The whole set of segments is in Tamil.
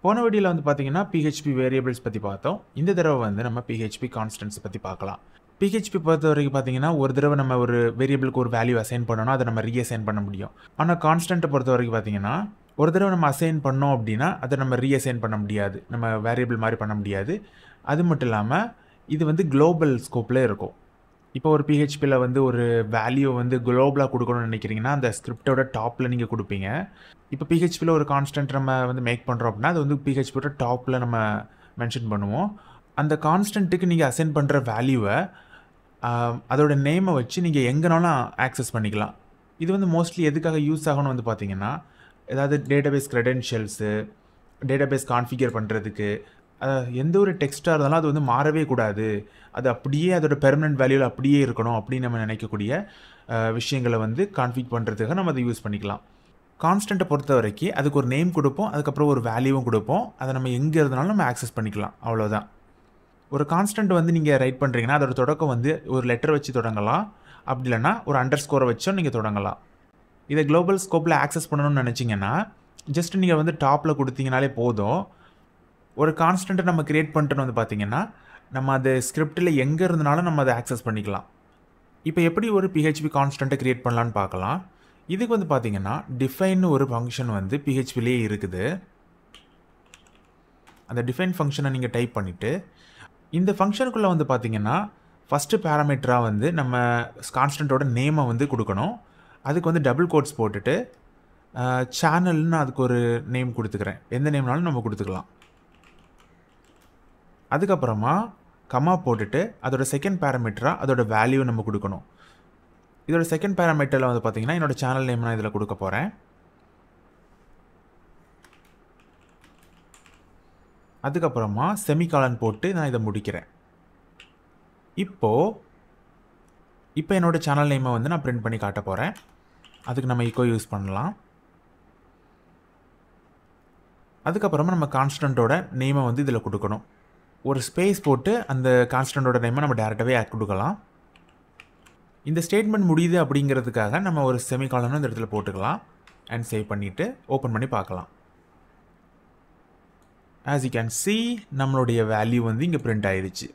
போன வீடியோல வந்து பார்த்தீங்கன்னா, PHP வேரியபிள்ஸ் பத்தி பார்த்தோம். இந்த தடவ வந்து நம்ம PHP கான்ஸ்டன்ட்ஸ் பத்தி பார்க்கலாம். PHP பொறுத்தவரைக்கும் பார்த்தீங்கன்னா, ஒரு தடவ நம்ம ஒரு வேரியபிளுக்கு ஒரு வேல்யூ அசைன் பண்ணோம்னா, அத நம்ம ரீஅசைன் பண்ண முடியும். ஆனா கான்ஸ்டன்ட்ட பொறுத்தவரைக்கும் பார்த்தீங்கன்னா, ஒரு தடவ நம்ம அசைன் பண்ணோம் அப்டின்னா, அத நம்ம ரீஅசைன் பண்ண முடியாது. நம்ம வேரியபிள் மாரி பண்ண முடியாது. அது மட்டும் இல்லாம, இது வந்து குளோபல் ஸ்கோப்ல இருக்கும். இப்போ ஒரு PHPல வந்து ஒரு வேல்யூ வந்து குளோபலா குடுக்கணும்னு நினைக்கிறீங்கன்னா, அந்த ஸ்கிரிப்ட்டோட டாப்ல நீங்க குடுப்பீங்க. இப்போ PHPல ஒரு கான்ஸ்டன்ட் நம்ம வந்து மேக் பண்றோம் அப்டின்னா, அது வந்து PHPயோட டாப்ல நம்ம மென்ஷன் பண்ணுவோம். அந்த கான்ஸ்டன்ட்க்கு நீங்க அசைன் பண்ற வேல்யூவ அதோட நேம வச்சு நீங்க எங்கனாலும் ஆக்சஸ் பண்ணிக்கலாம். இது வந்து மோஸ்ட்லி எதுக்காக யூஸ் ஆகும்னு வந்து பார்த்தீங்கன்னா, ஏதாவது டேட்டாபேஸ் கிரெடென்ஷியல்ஸு, டேட்டாபேஸ் கான்ஃபிகர் பண்றதுக்கு, எந்த ஒரு டெக்ஸ்ட்டா இருந்தாலும் அது வந்து மாறவே கூடாது. அது அப்படியே அதோட பெர்மனன்ட் வேல்யூல அப்படியே இருக்கணும் அப்படின்னு நம்ம நினைக்கக்கூடிய விஷயங்கள வந்து கான்ஃபிக் பண்றதுக்காக நம்ம அத யூஸ் பண்ணிக்கலாம். கான்ஸ்டன்ட்ட பொறுத்தவரைக்கும் அதுக்கு ஒரு நேம் குடுப்போம். அதுக்கப்புறம் ஒரு வேல்யூவும் குடுப்போம். அத நம்ம எங்க இருந்தாலும் நம்ம ஆக்சஸ் பண்ணிக்கலாம். அவ்வளோதான். ஒரு கான்ஸ்டன்ட் வந்து நீங்க ரைட் பண்றீங்கன்னா, அதோட தொடக்கம் வந்து ஒரு லெட்டர் வச்சு தொடங்கலாம். அப்படி இல்லன்னா ஒரு அண்டர்ஸ்கோர வச்சும் நீங்க தொடங்கலாம். இத குளோபல் ஸ்கோப்ல ஆக்சஸ் பண்ணணும்னு நினைச்சீங்கன்னா, ஜஸ்ட் நீங்க வந்து டாப்ல குடுத்தீங்கனாலே போதும். ஒரு கான்ஸ்டன்ட்ட நம்ம கிரியேட் பண்ணிட்டோம்னு வந்து பார்த்தீங்கன்னா, நம்ம அது ஸ்கிரிப்ட்ல எங்க இருந்தனாலும் நம்ம அத ஆக்சஸ் பண்ணிக்கலாம். இப்போ எப்படி ஒரு PHP கான்ஸ்டன்ட்ட கிரியேட் பண்ணலாம்னு பார்க்கலாம். இதுக்கு வந்து பார்த்தீங்கன்னா, டிஃபைன்னு ஒரு ஃபங்ஷன் வந்து PHPலயே இருக்குது. அந்த டிஃபைன் ஃபங்ஷன நீங்க டைப் பண்ணிட்டு, இந்த ஃபங்ஷனுக்குள்ள வந்து பார்த்தீங்கன்னா, ஃபர்ஸ்ட் பாராமீட்டரா வந்து நம்ம கான்ஸ்டன்ட்டோட நேம வந்து குடுக்கணும். அதுக்கு வந்து டபுள் கோட்ஸ் போட்டுட்டு, சேனல்னு அதுக்கு ஒரு நேம் குடுத்துக்கிறேன். எந்த நேம்னாலும் நம்ம குடுத்துக்கலாம். அதுக்கப்புறமா கமா போட்டுட்டு, அதோட செகண்ட் பாராமீட்டரா அதோட வேல்யூ நம்ம குடுக்கணும். இதோட செகண்ட் பாராமீட்டர்ல வந்து பார்த்தீங்கன்னா, என்னோட சேனல் நேம் நான் இதில குடுக்க போறேன். அதுக்கப்புறமா செமிகாலன் போட்டு நான் இத முடிக்கிறேன். இப்போ என்னோட சேனல் நேம வந்து நான் பிரிண்ட் பண்ணி காட்ட போறேன். அதுக்கு நம்ம எக்கோ யூஸ் பண்ணலாம். அதுக்கப்புறமா நம்ம கான்ஸ்டன்ட்டோட நேம வந்து இதில குடுக்கணும். ஒரு ஸ்பேஸ் போட்டு அந்த கான்ஸ்டன்ட்டோட நேம நம்ம டைரக்டாவே குடுக்கலாம். இந்த ஸ்டேட்மெண்ட் முடியுது அப்படிங்கிறதுக்காக நம்ம ஒரு செமிகாலன் இந்த இடத்துல போட்டுக்கலாம். அண்ட் சேவ் பண்ணிட்டு ஓப்பன் பண்ணி பார்க்கலாம். as you can see நம்மளுடைய வேல்யூ வந்து இங்க பிரிண்ட் ஆயிருச்சு.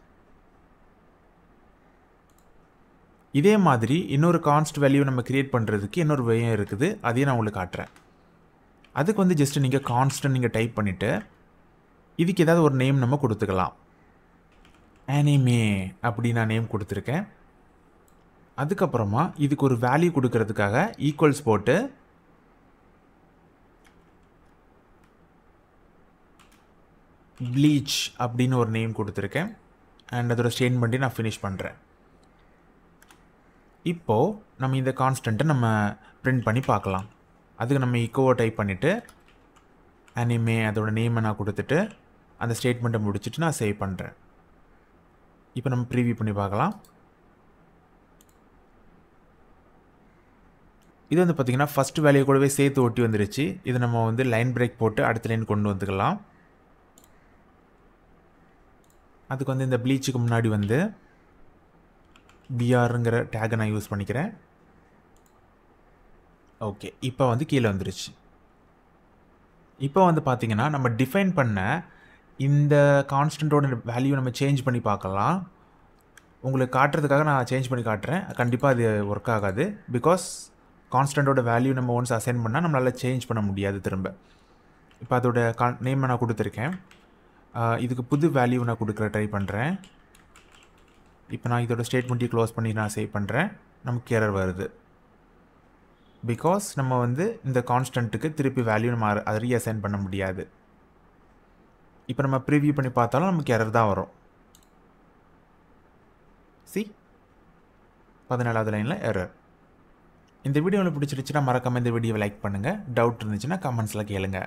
இதே மாதிரி இன்னொரு கான்ஸ்ட் வேல்யூ நம்ம கிரியேட் பண்றதுக்கு இன்னொரு வேயும் இருக்குது. அதையும் நான் உங்களுக்கு காட்டுறேன். அதுக்கு வந்து ஜஸ்ட் நீங்க கான்ஸ்டன்ட் நீங்க டைப் பண்ணிட்டு, இதுக்கு ஏதாவது ஒரு நேம் நம்ம குடுத்துக்கலாம். anime அப்படி நான் நேம் குடுத்துருக்கேன். அதுக்கப்புறமா இதுக்கு ஒரு வேல்யூ குடுக்கிறதுக்காக ஈக்குவல்ஸ் போட்டு ப்ளீச் அப்படின்னு ஒரு நேம் குடுத்துருக்கேன். அண்ட் அதோட ஸ்டேட்மெண்ட்டை நான் ஃபினிஷ் பண்ணுறேன். இப்போ நம்ம இந்த கான்ஸ்டன்ட்டை நம்ம பிரிண்ட் பண்ணி பார்க்கலாம். அதுக்கு நம்ம ஈக்கோவை டைப் பண்ணிவிட்டு அனிமே அதோட நேமை நான் கொடுத்துட்டு அந்த ஸ்டேட்மெண்ட்டை முடிச்சுட்டு நான் சேவ் பண்ணுறேன். இப்போ நம்ம ப்ரீவியூ பண்ணி பார்க்கலாம். இது வந்து பார்த்திங்கன்னா ஃபஸ்ட் வேல்யூ கூடவே சேர்த்து ஒட்டி வந்துருச்சு. இது நம்ம வந்து லைன் பிரேக் போட்டு அடுத்த லைன் கொண்டு வந்துக்கலாம். அதுக்கு வந்து இந்த ப்ளீச்சுக்கு முன்னாடி வந்து பிஆருங்கிற டேகை நான் யூஸ் பண்ணிக்கிறேன். ஓகே, இப்போ வந்து கீழே வந்துருச்சு. இப்போ வந்து பார்த்தீங்கன்னா நம்ம டிஃபைன் பண்ண இந்த கான்ஸ்டன்ட்டோட வேல்யூ நம்ம சேஞ்ச் பண்ணி பார்க்கலாம். உங்களுக்கு காட்டுறதுக்காக நான் சேஞ்ச் பண்ணி காட்டுறேன். கண்டிப்பாக அது ஒர்க் ஆகாது. பிகாஸ் கான்ஸ்டன்ட்டோட வேல்யூ நம்ம ஒன்ஸ் அசைன் பண்ணால் நம்மளால் சேஞ்ச் பண்ண முடியாது திரும்ப. இப்போ அதோட நேமை நான் கொடுத்துருக்கேன். இதுக்கு புது வேல்யூ நான் கொடுக்குற ட்ரை பண்ணுறேன். இப்போ நான் இதோட ஸ்டேட்மெண்ட்டையும் க்ளோஸ் பண்ணி நான் சேவ் பண்ணுறேன். நமக்கு எரர் வருது. பிகாஸ் நம்ம வந்து இந்த கான்ஸ்டன்ட்டுக்கு திருப்பி வேல்யூ நம்ம அதை ரீஅசைன் பண்ண முடியாது. இப்போ நம்ம ப்ரிவியூ பண்ணி பார்த்தாலும் நமக்கு எரர் தான் வரும். சி 17வது லைனில் எரர். இந்த வீடியோ உங்களுக்கு பிடிச்சிருச்சுன்னா மறக்காமல் இந்த வீடியோவை லைக் பண்ணுங்கள். டவுட் இருந்துச்சுன்னா கமெண்ட்ஸில் கேளுங்க.